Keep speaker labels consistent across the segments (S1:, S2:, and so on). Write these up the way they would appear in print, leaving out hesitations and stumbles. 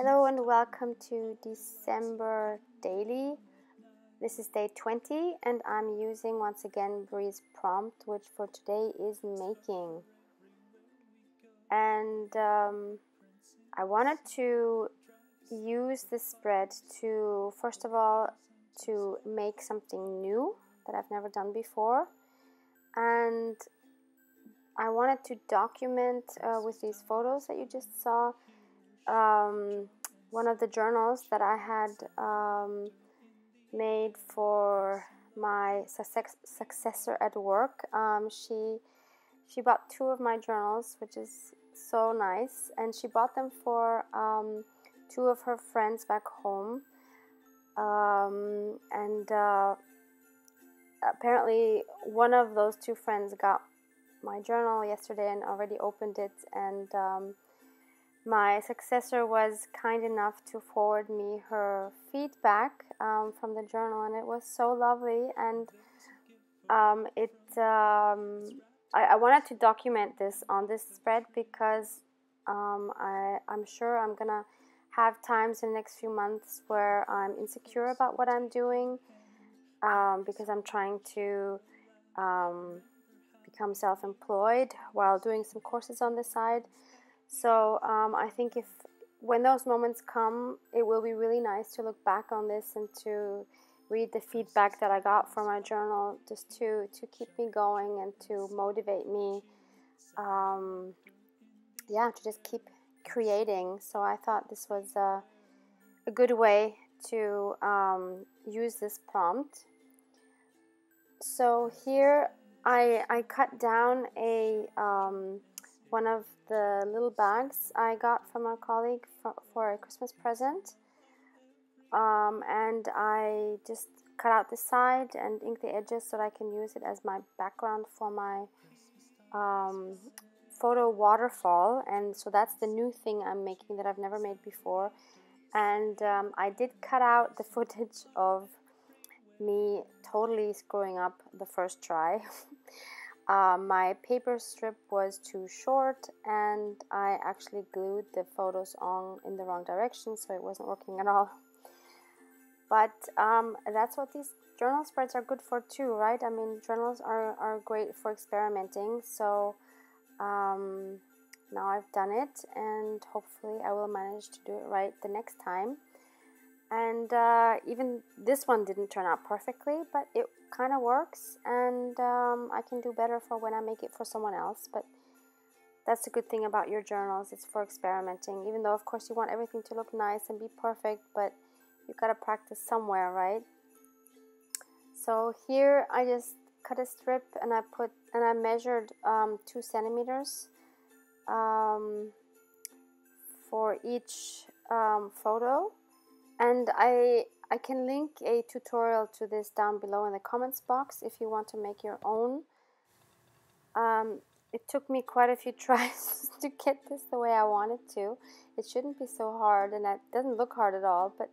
S1: Hello and welcome to December Daily. This is day 20 and I'm using once again Bree's prompt, which for today is making. And I wanted to use this spread to, first of all, to make something new that I've never done before. And I wanted to document with these photos that you just saw one of the journals that I had made for my successor at work. She bought two of my journals, which is so nice, and she bought them for two of her friends back home. Apparently one of those two friends got my journal yesterday and already opened it, and my successor was kind enough to forward me her feedback from the journal, and it was so lovely. And I wanted to document this on this spread because I'm sure I'm gonna have times in the next few months where I'm insecure about what I'm doing because I'm trying to become self-employed while doing some courses on the side. So I think when those moments come, it will be really nice to look back on this and to read the feedback that I got from my journal, just to keep me going and to motivate me, to just keep creating. So I thought this was a good way to use this prompt. So here I cut down one of the little bags I got from a colleague for a Christmas present, and I just cut out the side and ink the edges so that I can use it as my background for my photo waterfall. And so that's the new thing I'm making that I've never made before. And I did cut out the footage of me totally screwing up the first try. My paper strip was too short, and I actually glued the photos on in the wrong direction, so it wasn't working at all. But that's what these journal spreads are good for too, right? I mean, journals are great for experimenting. So now I've done it, and hopefully I will manage to do it right the next time. And even this one didn't turn out perfectly, but it kind of works, and I can do better for when I make it for someone else. But that's the good thing about your journals, it's for experimenting, even though of course you want everything to look nice and be perfect, but you gotta practice somewhere, right? So here I just cut a strip and I measured 2 centimeters for each photo. And I can link a tutorial to this down below in the comments box if you want to make your own. It took me quite a few tries to get this the way I wanted to. It shouldn't be so hard, and it doesn't look hard at all, but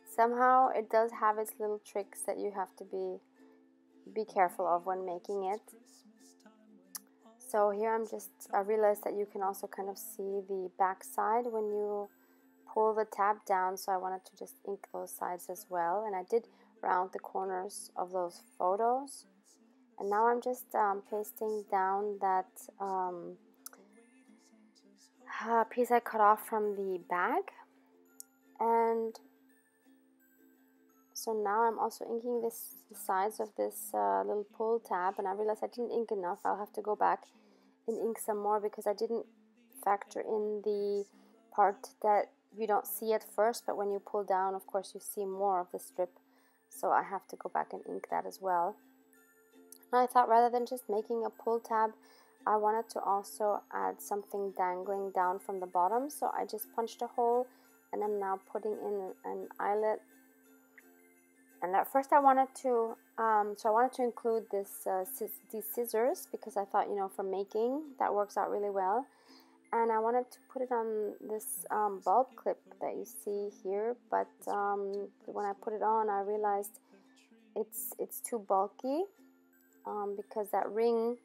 S1: somehow it does have its little tricks that you have to be careful of when making it. So here I realized that you can also kind of see the back side when you pull the tab down, so I wanted to just ink those sides as well, and I did round the corners of those photos. And now I'm just pasting down that piece I cut off from the bag. And so now I'm also inking the sides of this little pull tab, and I realized I didn't ink enough. I'll have to go back and ink some more because I didn't factor in the part that you don't see at first, but when you pull down, of course, you see more of the strip. So I have to go back and ink that as well. And I thought rather than just making a pull tab, I wanted to also add something dangling down from the bottom. So I just punched a hole, and I'm now putting in an eyelet. And at first I wanted to include these scissors because I thought, for making, that works out really well. And I wanted to put it on this bulb clip that you see here, but when I put it on, I realized it's too bulky because that ring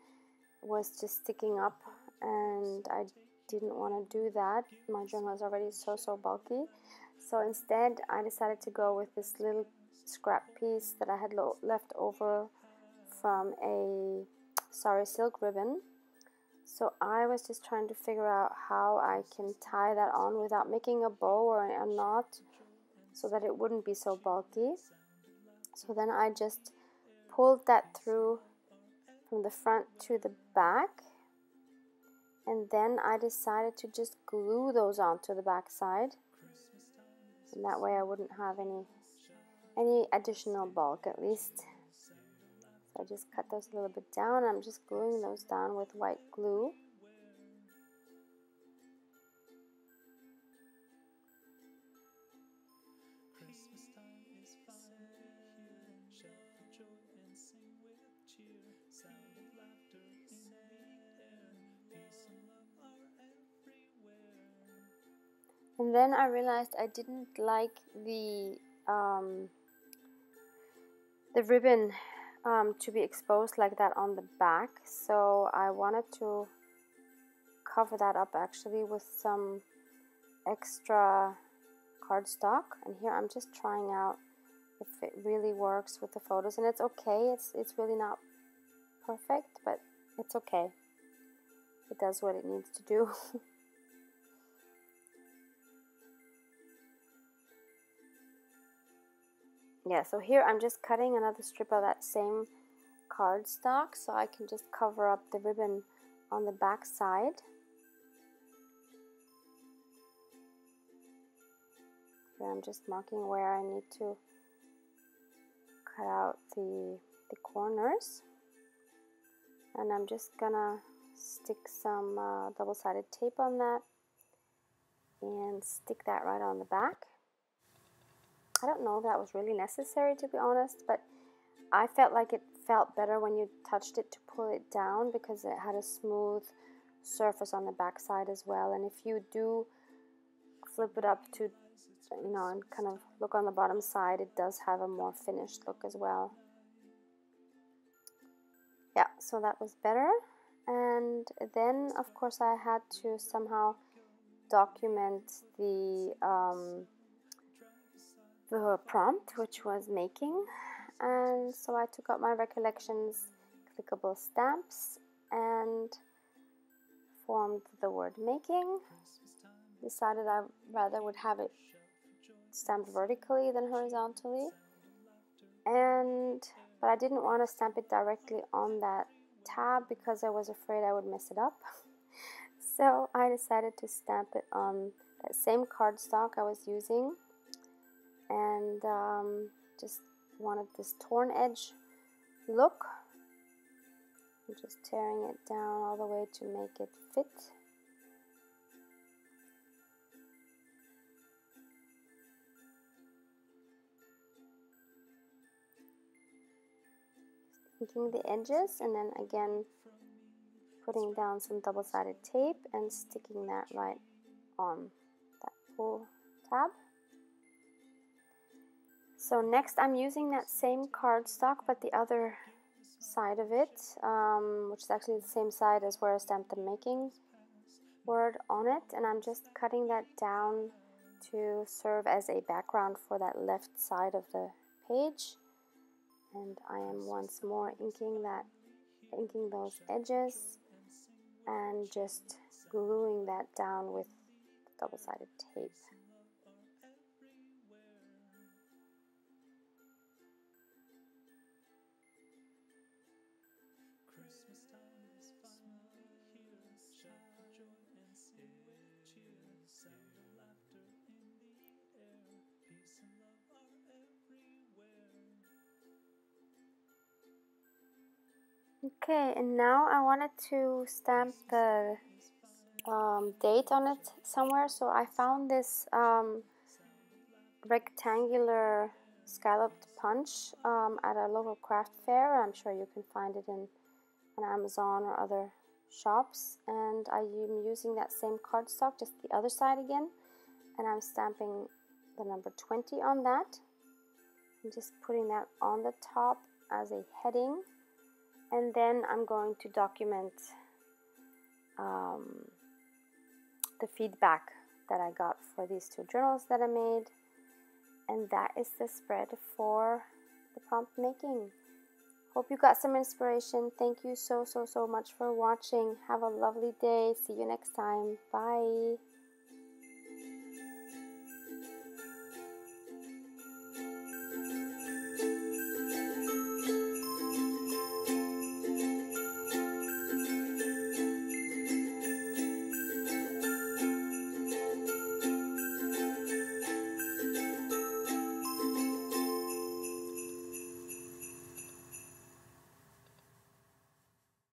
S1: was just sticking up, and I didn't want to do that. My journal is already so bulky. So instead, I decided to go with this little scrap piece that I had left over from a Sari silk ribbon. So I was just trying to figure out how I can tie that on without making a bow or a knot, so that it wouldn't be so bulky. So then I just pulled that through from the front to the back, and then I decided to just glue those onto the back side, and that way I wouldn't have any additional bulk, at least. So I just cut those a little bit down. I'm just gluing those down with white glue. And then I realized I didn't like the ribbon to be exposed like that on the back, so I wanted to cover that up actually with some extra cardstock. And here I'm just trying out if it really works with the photos, and it's okay. It's really not perfect, but it's okay. It does what it needs to do. Yeah, so here I'm just cutting another strip of that same cardstock so I can just cover up the ribbon on the back side. Here I'm just marking where I need to cut out the corners, and I'm just gonna stick some double-sided tape on that and stick that right on the back. I don't know if that was really necessary, to be honest, but I felt like it felt better when you touched it to pull it down, because it had a smooth surface on the back side as well. And if you do flip it up to, you know, and kind of look on the bottom side, it does have a more finished look as well. Yeah, so that was better. And then, of course, I had to somehow document the prompt, which was making. And so I took out my recollections clickable stamps and formed the word making. Decided I rather would have it stamped vertically than horizontally, but I didn't want to stamp it directly on that tab because I was afraid I would mess it up. So I decided to stamp it on that same cardstock I was using, and just wanted this torn edge look. I'm just tearing it down all the way to make it fit. Inking the edges, and then again putting down some double-sided tape and sticking that right on that pull tab. So next I'm using that same cardstock, but the other side of it, which is actually the same side as where I stamped the making word on it, and I'm just cutting that down to serve as a background for that left side of the page. And I am once more inking those edges and just gluing that down with double-sided tape. Okay, and now I wanted to stamp the date on it somewhere, so I found this rectangular scalloped punch at a local craft fair. I'm sure you can find it on Amazon or other shops, and I am using that same cardstock, just the other side again, and I'm stamping the number 20 on that. I'm just putting that on the top as a heading. And then I'm going to document the feedback that I got for these 2 journals that I made. And that is the spread for the prompt making. Hope you got some inspiration. Thank you so much for watching. Have a lovely day. See you next time. Bye.